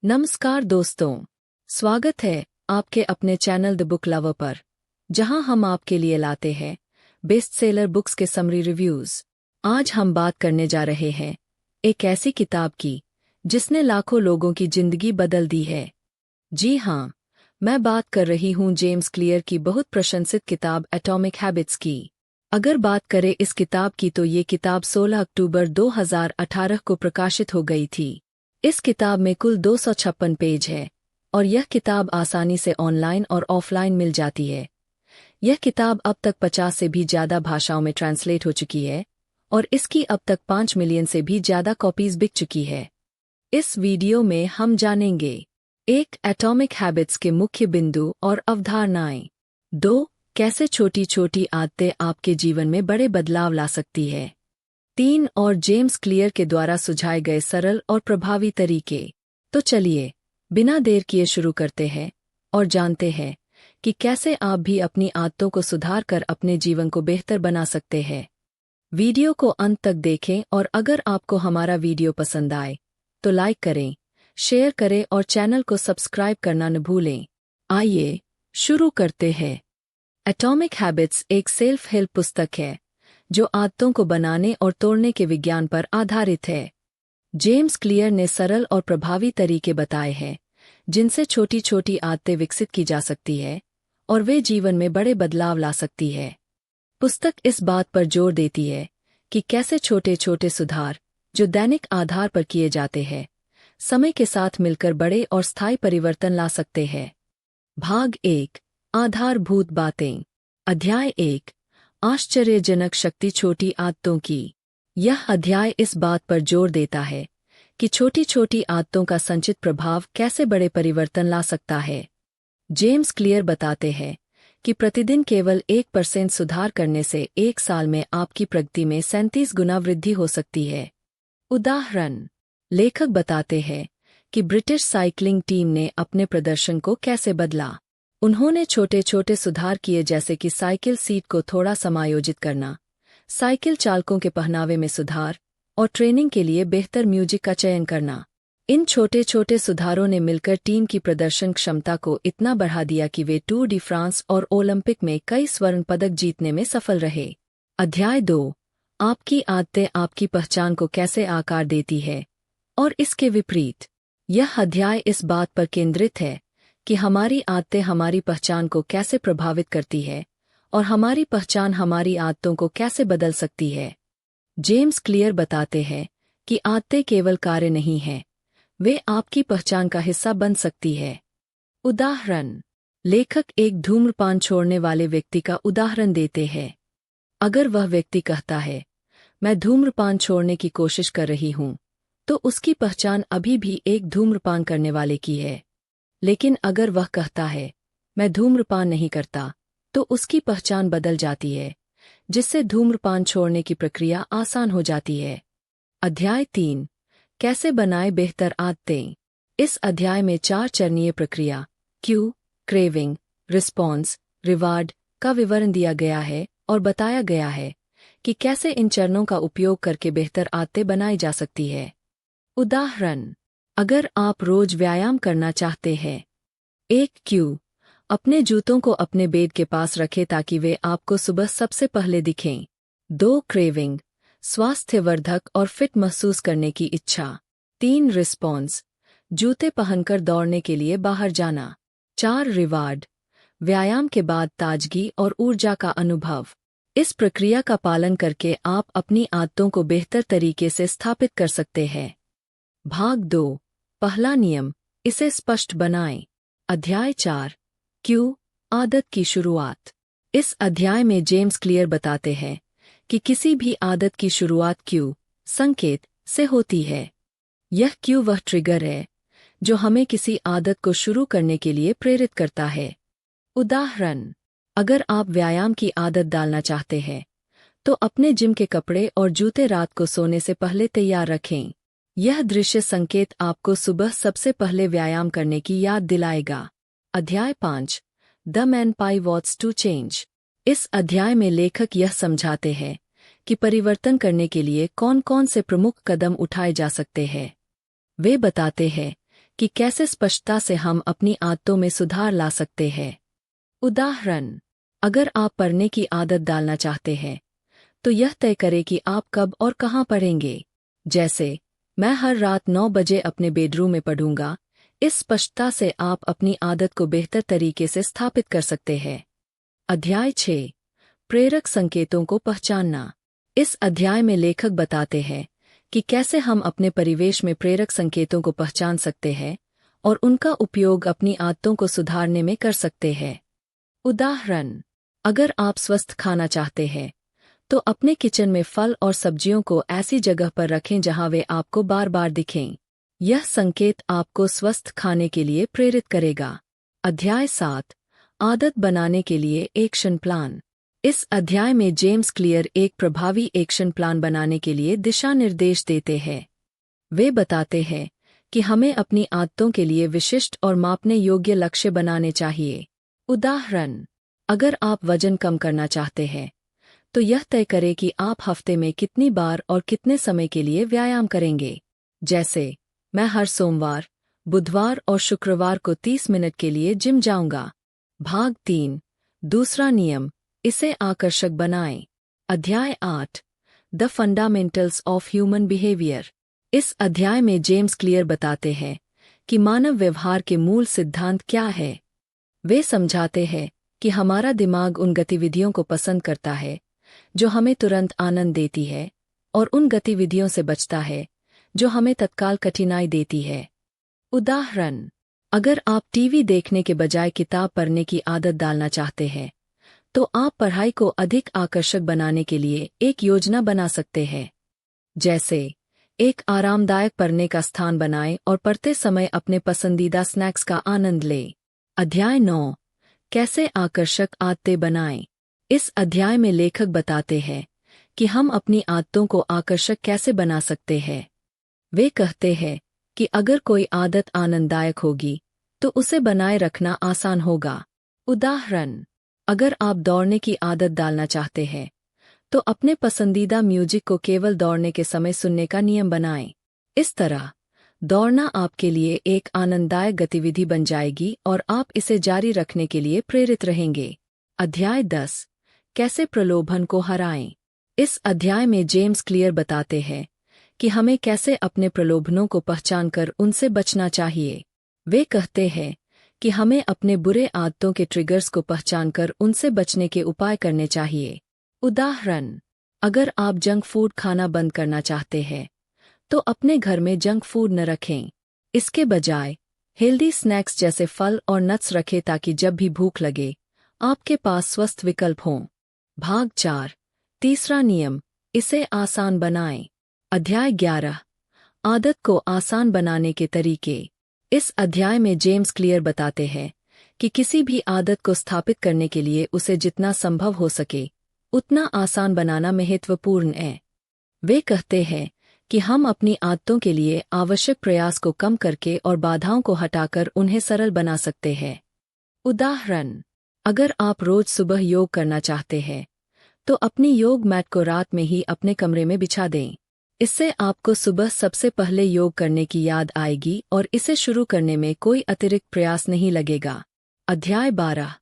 नमस्कार दोस्तों, स्वागत है आपके अपने चैनल द बुक लवर पर, जहां हम आपके लिए लाते हैं बेस्ट सेलर बुक्स के समरी रिव्यूज। आज हम बात करने जा रहे हैं एक ऐसी किताब की जिसने लाखों लोगों की जिंदगी बदल दी है। जी हाँ, मैं बात कर रही हूँ जेम्स क्लियर की बहुत प्रशंसित किताब एटॉमिक हैबिट्स की। अगर बात करें इस किताब की तो ये किताब 16 अक्टूबर 2018 को प्रकाशित हो गई थी। इस किताब में कुल 256 पेज है और यह किताब आसानी से ऑनलाइन और ऑफलाइन मिल जाती है। यह किताब अब तक 50 से भी ज़्यादा भाषाओं में ट्रांसलेट हो चुकी है और इसकी अब तक 5 मिलियन से भी ज़्यादा कॉपीज बिक चुकी है। इस वीडियो में हम जानेंगे एक एटॉमिक हैबिट्स के मुख्य बिंदु और अवधारणाएं। 2. कैसे छोटी छोटी आदतें आपके जीवन में बड़े बदलाव ला सकती है। 3. और जेम्स क्लियर के द्वारा सुझाए गए सरल और प्रभावी तरीके। तो चलिए बिना देर किए शुरू करते हैं और जानते हैं कि कैसे आप भी अपनी आदतों को सुधार कर अपने जीवन को बेहतर बना सकते हैं। वीडियो को अंत तक देखें और अगर आपको हमारा वीडियो पसंद आए तो लाइक करें, शेयर करें और चैनल को सब्सक्राइब करना न भूलें। आइए शुरू करते हैं। एटॉमिक हैबिट्स एक सेल्फ हेल्प पुस्तक है जो आदतों को बनाने और तोड़ने के विज्ञान पर आधारित है। जेम्स क्लियर ने सरल और प्रभावी तरीके बताए हैं जिनसे छोटी छोटी आदतें विकसित की जा सकती है और वे जीवन में बड़े बदलाव ला सकती है। पुस्तक इस बात पर जोर देती है कि कैसे छोटे छोटे सुधार जो दैनिक आधार पर किए जाते हैं समय के साथ मिलकर बड़े और स्थायी परिवर्तन ला सकते हैं। भाग 1, आधारभूत बातें। अध्याय 1, आश्चर्यजनक शक्ति छोटी आदतों की। यह अध्याय इस बात पर जोर देता है कि छोटी छोटी आदतों का संचित प्रभाव कैसे बड़े परिवर्तन ला सकता है। जेम्स क्लियर बताते हैं कि प्रतिदिन केवल 1% सुधार करने से एक साल में आपकी प्रगति में 37 गुना वृद्धि हो सकती है। उदाहरण, लेखक बताते हैं कि ब्रिटिश साइकिलिंग टीम ने अपने प्रदर्शन को कैसे बदला। उन्होंने छोटे छोटे सुधार किए जैसे कि साइकिल सीट को थोड़ा समायोजित करना, साइकिल चालकों के पहनावे में सुधार और ट्रेनिंग के लिए बेहतर म्यूजिक का चयन करना। इन छोटे छोटे सुधारों ने मिलकर टीम की प्रदर्शन क्षमता को इतना बढ़ा दिया कि वे टूर डी फ्रांस और ओलंपिक में कई स्वर्ण पदक जीतने में सफल रहे। अध्याय 2, आपकी आदतें आपकी पहचान को कैसे आकार देती है और इसके विपरीत। यह अध्याय इस बात पर केंद्रित है कि हमारी आदतें हमारी पहचान को कैसे प्रभावित करती है और हमारी पहचान हमारी आदतों को कैसे बदल सकती है। जेम्स क्लियर बताते हैं कि आदतें केवल कार्य नहीं हैं, वे आपकी पहचान का हिस्सा बन सकती है। उदाहरण, लेखक एक धूम्रपान छोड़ने वाले व्यक्ति का उदाहरण देते हैं। अगर वह व्यक्ति कहता है, मैं धूम्रपान छोड़ने की कोशिश कर रही हूं, तो उसकी पहचान अभी भी एक धूम्रपान करने वाले की है। लेकिन अगर वह कहता है, मैं धूम्रपान नहीं करता, तो उसकी पहचान बदल जाती है, जिससे धूम्रपान छोड़ने की प्रक्रिया आसान हो जाती है। अध्याय 3, कैसे बनाएं बेहतर आदतें। इस अध्याय में 4 चरणीय प्रक्रिया क्यू, क्रेविंग, रिस्पॉन्स, रिवार्ड का विवरण दिया गया है और बताया गया है कि कैसे इन चरणों का उपयोग करके बेहतर आदतें बनाई जा सकती है। उदाहरण, अगर आप रोज व्यायाम करना चाहते हैं। 1 क्यू, अपने जूतों को अपने बेड के पास रखें ताकि वे आपको सुबह सबसे पहले दिखें। 2 क्रेविंग, स्वास्थ्यवर्धक और फिट महसूस करने की इच्छा। 3 रिस्पॉन्स, जूते पहनकर दौड़ने के लिए बाहर जाना। 4 रिवार्ड, व्यायाम के बाद ताजगी और ऊर्जा का अनुभव। इस प्रक्रिया का पालन करके आप अपनी आदतों को बेहतर तरीके से स्थापित कर सकते हैं। भाग 2, पहला नियम, इसे स्पष्ट बनाएं। अध्याय 4, क्यू, आदत की शुरुआत। इस अध्याय में जेम्स क्लियर बताते हैं कि किसी भी आदत की शुरुआत क्यू, संकेत, से होती है। यह क्यू वह ट्रिगर है जो हमें किसी आदत को शुरू करने के लिए प्रेरित करता है। उदाहरण, अगर आप व्यायाम की आदत डालना चाहते हैं, तो अपने जिम के कपड़े और जूते रात को सोने से पहले तैयार रखें। यह दृश्य संकेत आपको सुबह सबसे पहले व्यायाम करने की याद दिलाएगा। अध्याय 5, the man pie what's to change. इस अध्याय में लेखक यह समझाते हैं कि परिवर्तन करने के लिए कौन कौन से प्रमुख कदम उठाए जा सकते हैं। वे बताते हैं कि कैसे स्पष्टता से हम अपनी आदतों में सुधार ला सकते हैं। उदाहरण, अगर आप पढ़ने की आदत डालना चाहते हैं तो यह तय करें कि आप कब और कहाँ पढ़ेंगे। जैसे, मैं हर रात 9 बजे अपने बेडरूम में पढ़ूंगा। इस स्पष्टता से आप अपनी आदत को बेहतर तरीके से स्थापित कर सकते हैं। अध्याय 6, प्रेरक संकेतों को पहचानना। इस अध्याय में लेखक बताते हैं कि कैसे हम अपने परिवेश में प्रेरक संकेतों को पहचान सकते हैं और उनका उपयोग अपनी आदतों को सुधारने में कर सकते हैं। उदाहरण, अगर आप स्वस्थ खाना चाहते हैं तो अपने किचन में फल और सब्जियों को ऐसी जगह पर रखें जहां वे आपको बार बार दिखें। यह संकेत आपको स्वस्थ खाने के लिए प्रेरित करेगा। अध्याय 7, आदत बनाने के लिए एक्शन प्लान। इस अध्याय में जेम्स क्लियर एक प्रभावी एक्शन प्लान बनाने के लिए दिशा निर्देश देते हैं। वे बताते हैं कि हमें अपनी आदतों के लिए विशिष्ट और मापने योग्य लक्ष्य बनाने चाहिए। उदाहरण, अगर आप वजन कम करना चाहते हैं तो यह तय करें कि आप हफ्ते में कितनी बार और कितने समय के लिए व्यायाम करेंगे। जैसे, मैं हर सोमवार, बुधवार और शुक्रवार को 30 मिनट के लिए जिम जाऊंगा। भाग 3, दूसरा नियम, इसे आकर्षक बनाएं। अध्याय 8, the fundamentals of human behaviour. इस अध्याय में जेम्स क्लियर बताते हैं कि मानव व्यवहार के मूल सिद्धांत क्या है। वे समझाते हैं कि हमारा दिमाग उन गतिविधियों को पसंद करता है जो हमें तुरंत आनंद देती है और उन गतिविधियों से बचता है जो हमें तत्काल कठिनाई देती है। उदाहरण, अगर आप टीवी देखने के बजाय किताब पढ़ने की आदत डालना चाहते हैं तो आप पढ़ाई को अधिक आकर्षक बनाने के लिए एक योजना बना सकते हैं। जैसे, एक आरामदायक पढ़ने का स्थान बनाएं और पढ़ते समय अपने पसंदीदा स्नैक्स का आनंद लें। अध्याय 9, कैसे आकर्षक आदतें बनाएं। इस अध्याय में लेखक बताते हैं कि हम अपनी आदतों को आकर्षक कैसे बना सकते हैं। वे कहते हैं कि अगर कोई आदत आनंददायक होगी तो उसे बनाए रखना आसान होगा। उदाहरण, अगर आप दौड़ने की आदत डालना चाहते हैं तो अपने पसंदीदा म्यूजिक को केवल दौड़ने के समय सुनने का नियम बनाएं। इस तरह दौड़ना आपके लिए एक आनंददायक गतिविधि बन जाएगी और आप इसे जारी रखने के लिए प्रेरित रहेंगे। अध्याय 10, कैसे प्रलोभन को हराएं। इस अध्याय में जेम्स क्लियर बताते हैं कि हमें कैसे अपने प्रलोभनों को पहचानकर उनसे बचना चाहिए। वे कहते हैं कि हमें अपने बुरे आदतों के ट्रिगर्स को पहचानकर उनसे बचने के उपाय करने चाहिए। उदाहरण, अगर आप जंक फूड खाना बंद करना चाहते हैं तो अपने घर में जंक फूड न रखें। इसके बजाय हेल्दी स्नैक्स जैसे फल और नट्स रखें ताकि जब भी भूख लगे आपके पास स्वस्थ विकल्प हों। भाग 4, तीसरा नियम, इसे आसान बनाएं। अध्याय 11, आदत को आसान बनाने के तरीके। इस अध्याय में जेम्स क्लियर बताते हैं कि किसी भी आदत को स्थापित करने के लिए उसे जितना संभव हो सके उतना आसान बनाना महत्वपूर्ण है। वे कहते हैं कि हम अपनी आदतों के लिए आवश्यक प्रयास को कम करके और बाधाओं को हटाकर उन्हें सरल बना सकते हैं। उदाहरण, अगर आप रोज सुबह योग करना चाहते हैं तो अपनी योग मैट को रात में ही अपने कमरे में बिछा दें। इससे आपको सुबह सबसे पहले योग करने की याद आएगी और इसे शुरू करने में कोई अतिरिक्त प्रयास नहीं लगेगा। अध्याय 12,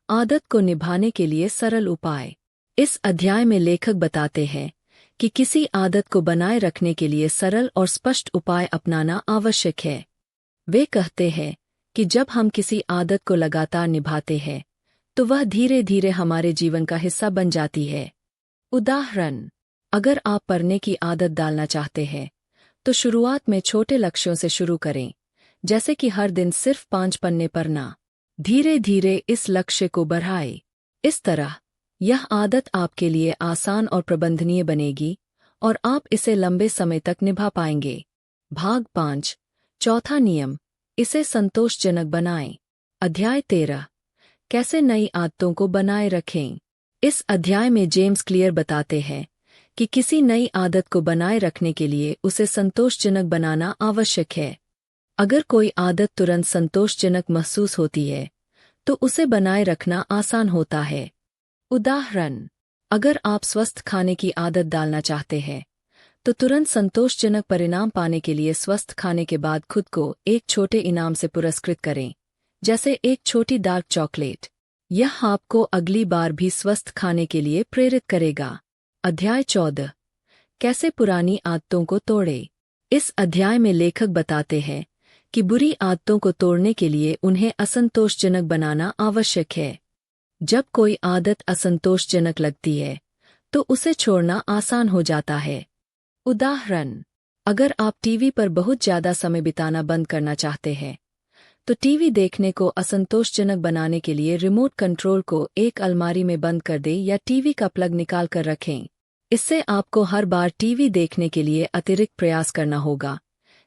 आदत को निभाने के लिए सरल उपाय। इस अध्याय में लेखक बताते हैं कि किसी आदत को बनाए रखने के लिए सरल और स्पष्ट उपाय अपनाना आवश्यक है। वे कहते हैं कि जब हम किसी आदत को लगातार निभाते हैं तो वह धीरे धीरे हमारे जीवन का हिस्सा बन जाती है। उदाहरण, अगर आप पढ़ने की आदत डालना चाहते हैं तो शुरुआत में छोटे लक्ष्यों से शुरू करें, जैसे कि हर दिन सिर्फ 5 पन्ने पढ़ना। धीरे धीरे इस लक्ष्य को बढ़ाएं। इस तरह यह आदत आपके लिए आसान और प्रबंधनीय बनेगी और आप इसे लंबे समय तक निभा पाएंगे। भाग 5, चौथा नियम, इसे संतोषजनक बनाएं। अध्याय 13, कैसे नई आदतों को बनाए रखें। इस अध्याय में जेम्स क्लियर बताते हैं कि किसी नई आदत को बनाए रखने के लिए उसे संतोषजनक बनाना आवश्यक है। अगर कोई आदत तुरंत संतोषजनक महसूस होती है तो उसे बनाए रखना आसान होता है। उदाहरण, अगर आप स्वस्थ खाने की आदत डालना चाहते हैं तो तुरंत संतोषजनक परिणाम पाने के लिए स्वस्थ खाने के बाद खुद को एक छोटे इनाम से पुरस्कृत करें, जैसे एक छोटी डार्क चॉकलेट। यह आपको अगली बार भी स्वस्थ खाने के लिए प्रेरित करेगा। अध्याय 14, कैसे पुरानी आदतों को तोड़ें। इस अध्याय में लेखक बताते हैं कि बुरी आदतों को तोड़ने के लिए उन्हें असंतोषजनक बनाना आवश्यक है। जब कोई आदत असंतोषजनक लगती है तो उसे छोड़ना आसान हो जाता है। उदाहरण, अगर आप टीवी पर बहुत ज्यादा समय बिताना बंद करना चाहते हैं तो टीवी देखने को असंतोषजनक बनाने के लिए रिमोट कंट्रोल को एक अलमारी में बंद कर दें या टीवी का प्लग निकाल कर रखें। इससे आपको हर बार टीवी देखने के लिए अतिरिक्त प्रयास करना होगा,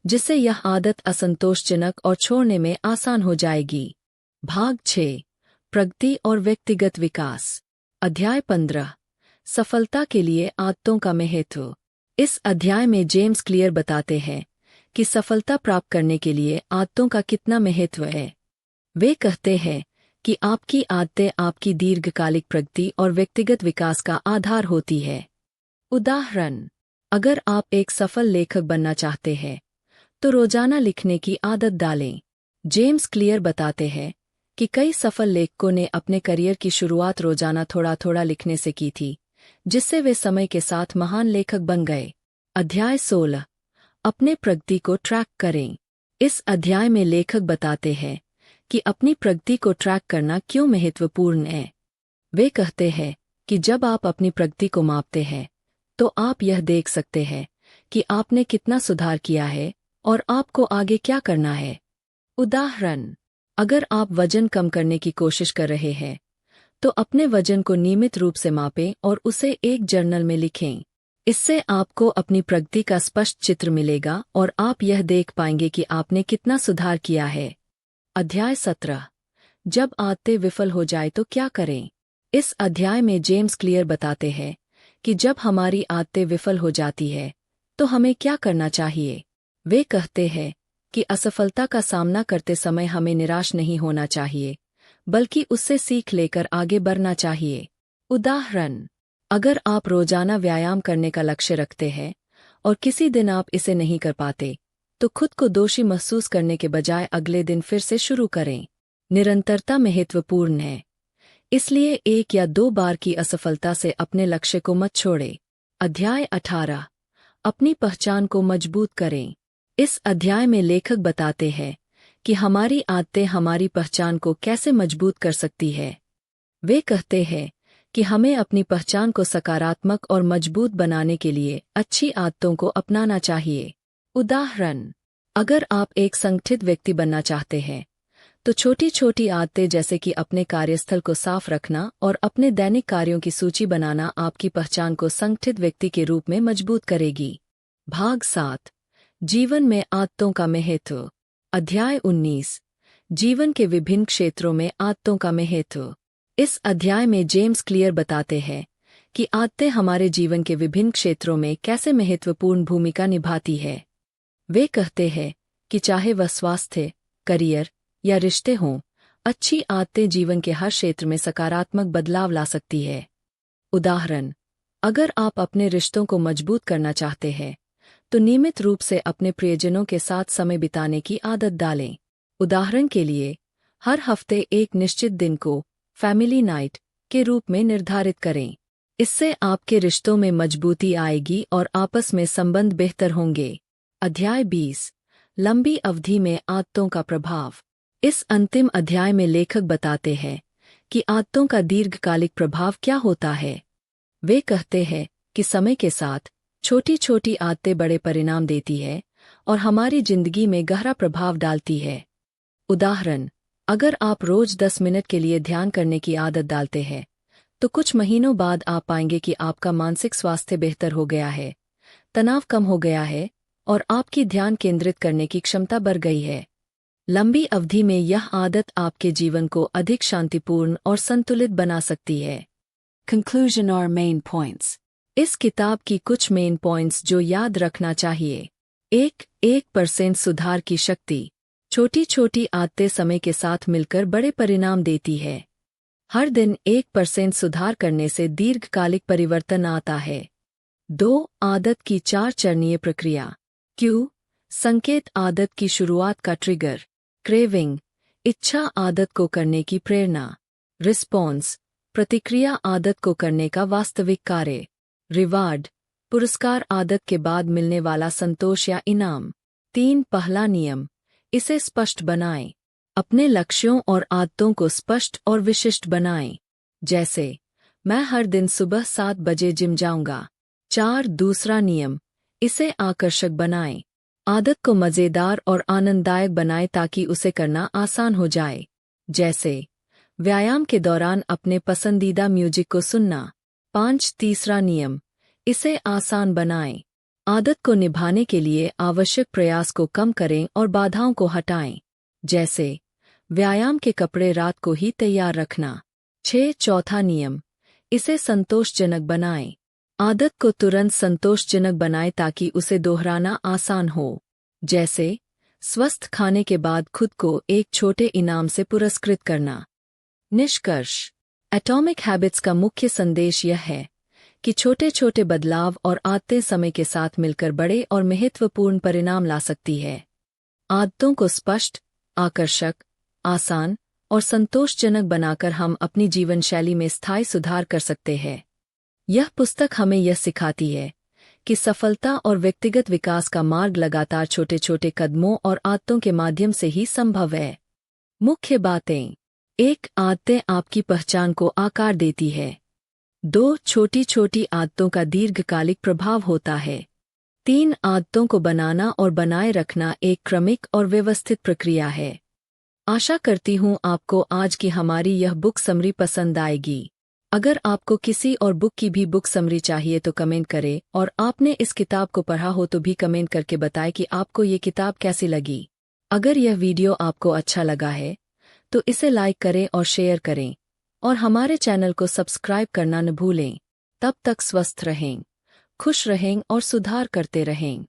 जिससे यह आदत असंतोषजनक और छोड़ने में आसान हो जाएगी। भाग 6, प्रगति और व्यक्तिगत विकास। अध्याय 15, सफलता के लिए आदतों का महत्व। इस अध्याय में जेम्स क्लियर बताते हैं कि सफलता प्राप्त करने के लिए आदतों का कितना महत्व है। वे कहते हैं कि आपकी आदतें आपकी दीर्घकालिक प्रगति और व्यक्तिगत विकास का आधार होती है। उदाहरण, अगर आप एक सफल लेखक बनना चाहते हैं तो रोजाना लिखने की आदत डालें। जेम्स क्लियर बताते हैं कि कई सफल लेखकों ने अपने करियर की शुरुआत रोजाना थोड़ा थोड़ा लिखने से की थी, जिससे वे समय के साथ महान लेखक बन गए। अध्याय 16, अपने प्रगति को ट्रैक करें। इस अध्याय में लेखक बताते हैं कि अपनी प्रगति को ट्रैक करना क्यों महत्वपूर्ण है। वे कहते हैं कि जब आप अपनी प्रगति को मापते हैं तो आप यह देख सकते हैं कि आपने कितना सुधार किया है और आपको आगे क्या करना है। उदाहरण, अगर आप वजन कम करने की कोशिश कर रहे हैं तो अपने वजन को नियमित रूप से मापें और उसे एक जर्नल में लिखें। इससे आपको अपनी प्रगति का स्पष्ट चित्र मिलेगा और आप यह देख पाएंगे कि आपने कितना सुधार किया है। अध्याय 17, जब आदतें विफल हो जाए तो क्या करें। इस अध्याय में जेम्स क्लियर बताते हैं कि जब हमारी आदतें विफल हो जाती है तो हमें क्या करना चाहिए। वे कहते हैं कि असफलता का सामना करते समय हमें निराश नहीं होना चाहिए, बल्कि उससे सीख लेकर आगे बढ़ना चाहिए। उदाहरण, अगर आप रोजाना व्यायाम करने का लक्ष्य रखते हैं और किसी दिन आप इसे नहीं कर पाते, तो खुद को दोषी महसूस करने के बजाय अगले दिन फिर से शुरू करें। निरंतरता महत्वपूर्ण है, इसलिए 1 या 2 बार की असफलता से अपने लक्ष्य को मत छोड़ें। अध्याय 18, अपनी पहचान को मजबूत करें। इस अध्याय में लेखक बताते हैं कि हमारी आदतें हमारी पहचान को कैसे मजबूत कर सकती है। वे कहते हैं कि हमें अपनी पहचान को सकारात्मक और मजबूत बनाने के लिए अच्छी आदतों को अपनाना चाहिए। उदाहरण, अगर आप एक संगठित व्यक्ति बनना चाहते हैं तो छोटी छोटी आदतें जैसे कि अपने कार्यस्थल को साफ रखना और अपने दैनिक कार्यों की सूची बनाना आपकी पहचान को संगठित व्यक्ति के रूप में मजबूत करेगी। भाग 7, जीवन में आदतों का महत्व। अध्याय 19, जीवन के विभिन्न क्षेत्रों में आदतों का महत्व। इस अध्याय में जेम्स क्लियर बताते हैं कि आदतें हमारे जीवन के विभिन्न क्षेत्रों में कैसे महत्वपूर्ण भूमिका निभाती है। वे कहते हैं कि चाहे वह स्वास्थ्य, करियर या रिश्ते हों, अच्छी आदतें जीवन के हर क्षेत्र में सकारात्मक बदलाव ला सकती है। उदाहरण, अगर आप अपने रिश्तों को मजबूत करना चाहते हैं तो नियमित रूप से अपने प्रियजनों के साथ समय बिताने की आदत डालें। उदाहरण के लिए, हर हफ्ते एक निश्चित दिन को फैमिली नाइट के रूप में निर्धारित करें। इससे आपके रिश्तों में मजबूती आएगी और आपस में संबंध बेहतर होंगे। अध्याय 20, लंबी अवधि में आदतों का प्रभाव। इस अंतिम अध्याय में लेखक बताते हैं कि आदतों का दीर्घकालिक प्रभाव क्या होता है। वे कहते हैं कि समय के साथ छोटी छोटी आदतें बड़े परिणाम देती है और हमारी जिंदगी में गहरा प्रभाव डालती है। उदाहरण, अगर आप रोज 10 मिनट के लिए ध्यान करने की आदत डालते हैं तो कुछ महीनों बाद आप पाएंगे कि आपका मानसिक स्वास्थ्य बेहतर हो गया है, तनाव कम हो गया है और आपकी ध्यान केंद्रित करने की क्षमता बढ़ गई है। लंबी अवधि में यह आदत आपके जीवन को अधिक शांतिपूर्ण और संतुलित बना सकती है। कंक्लूजन और मेन पॉइंट्स। इस किताब की कुछ मेन पॉइंट्स जो याद रखना चाहिए। 1% सुधार की शक्ति। छोटी छोटी आदतें समय के साथ मिलकर बड़े परिणाम देती है। हर दिन 1% सुधार करने से दीर्घकालिक परिवर्तन आता है। 2. आदत की 4 चरणीय प्रक्रिया। क्यू, संकेत आदत की शुरुआत का ट्रिगर। क्रेविंग, इच्छा आदत को करने की प्रेरणा। रिस्पॉन्स, प्रतिक्रिया आदत को करने का वास्तविक कार्य। रिवार्ड, पुरस्कार आदत के बाद मिलने वाला संतोष या इनाम। 3. पहला नियम, इसे स्पष्ट बनाएं। अपने लक्ष्यों और आदतों को स्पष्ट और विशिष्ट बनाएं। जैसे, मैं हर दिन सुबह 7 बजे जिम जाऊंगा। 4. दूसरा नियम, इसे आकर्षक बनाएं। आदत को मज़ेदार और आनंददायक बनाएं ताकि उसे करना आसान हो जाए। जैसे, व्यायाम के दौरान अपने पसंदीदा म्यूजिक को सुनना। 5. तीसरा नियम, इसे आसान बनाएं। आदत को निभाने के लिए आवश्यक प्रयास को कम करें और बाधाओं को हटाएं। जैसे, व्यायाम के कपड़े रात को ही तैयार रखना। 6. चौथा नियम, इसे संतोषजनक बनाएं। आदत को तुरंत संतोषजनक बनाएं ताकि उसे दोहराना आसान हो। जैसे, स्वस्थ खाने के बाद खुद को एक छोटे इनाम से पुरस्कृत करना। निष्कर्ष, एटॉमिक हैबिट्स का मुख्य संदेश यह है कि छोटे छोटे बदलाव और आदतें समय के साथ मिलकर बड़े और महत्वपूर्ण परिणाम ला सकती है। आदतों को स्पष्ट, आकर्षक, आसान और संतोषजनक बनाकर हम अपनी जीवन शैली में स्थायी सुधार कर सकते हैं। यह पुस्तक हमें यह सिखाती है कि सफलता और व्यक्तिगत विकास का मार्ग लगातार छोटे छोटे कदमों और आदतों के माध्यम से ही संभव है। मुख्य बातें। 1. आदतें आपकी पहचान को आकार देती है। 2. छोटी छोटी आदतों का दीर्घकालिक प्रभाव होता है। 3. आदतों को बनाना और बनाए रखना एक क्रमिक और व्यवस्थित प्रक्रिया है। आशा करती हूँ आपको आज की हमारी यह बुक समरी पसंद आएगी। अगर आपको किसी और बुक की भी बुक समरी चाहिए तो कमेंट करें, और आपने इस किताब को पढ़ा हो तो भी कमेंट करके बताएं कि आपको ये किताब कैसी लगी। अगर यह वीडियो आपको अच्छा लगा है तो इसे लाइक करें और शेयर करें, और हमारे चैनल को सब्सक्राइब करना न भूलें। तब तक स्वस्थ रहें, खुश रहें और सुधार करते रहें।